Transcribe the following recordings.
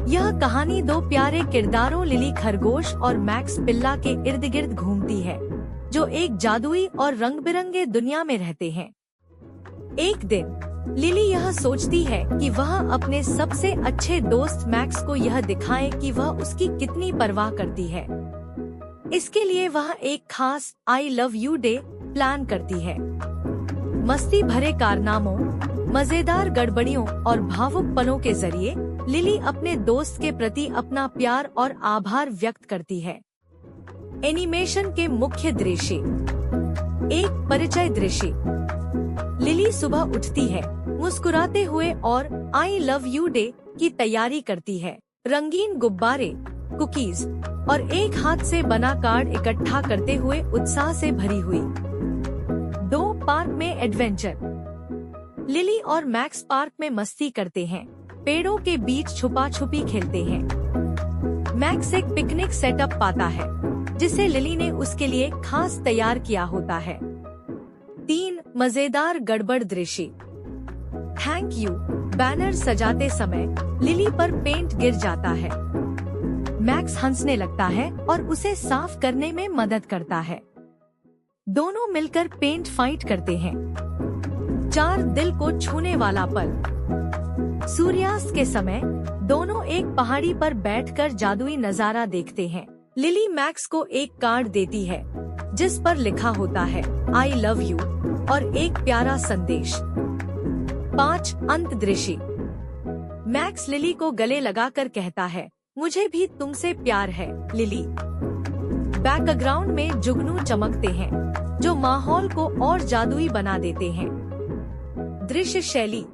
यह कहानी दो प्यारे किरदारों लिली खरगोश और मैक्स पिल्ला के इर्द गिर्द घूमती है, जो एक जादुई और रंग बिरंगे दुनिया में रहते हैं। एक दिन लिली यह सोचती है कि वह अपने सबसे अच्छे दोस्त मैक्स को यह दिखाए कि वह उसकी कितनी परवाह करती है। इसके लिए वह एक खास I love you day plan करती है। मस्ती भरे कारनामों, मजेदार गड़बड़ियों और भावुक पलों के जरिए लिली अपने दोस्त के प्रति अपना प्यार और आभार व्यक्त करती है। एनिमेशन के मुख्य दृश्य। एक परिचय दृश्य। लिली सुबह उठती है, मुस्कुराते हुए और आई लव यू डे की तैयारी करती है। रंगीन गुब्बारे, कुकीज और एक हाथ से बना कार्ड इकट्ठा करते हुए उत्साह से भरी हुई। 2 पार्क में एडवेंचर। लिली और मैक्स पार्क में मस्ती करते हैं, पेड़ों के बीच छुपा छुपी खेलते हैं। मैक्स एक पिकनिक सेटअप पाता है, जिसे लिली ने उसके लिए खास तैयार किया होता है। 3 मजेदार गड़बड़ दृश्य। थैंक यू बैनर सजाते समय लिली पर पेंट गिर जाता है। मैक्स हंसने लगता है और उसे साफ करने में मदद करता है। दोनों मिलकर पेंट फाइट करते हैं। 4 दिल को छूने वाला पल। सूर्यास्त के समय दोनों एक पहाड़ी पर बैठकर जादुई नजारा देखते हैं। लिली मैक्स को एक कार्ड देती है, जिस पर लिखा होता है आई लव यू और एक प्यारा संदेश। 5 अंत दृश्य। मैक्स लिली को गले लगाकर कहता है, मुझे भी तुमसे प्यार है लिली। बैकग्राउंड में जुगनू चमकते हैं, जो माहौल को और जादुई बना देते हैं। दृश्य शैली।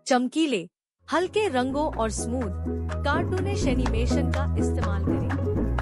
चमकीले, हल्के रंगों और स्मूथ कार्टूनिश एनिमेशन का इस्तेमाल करें।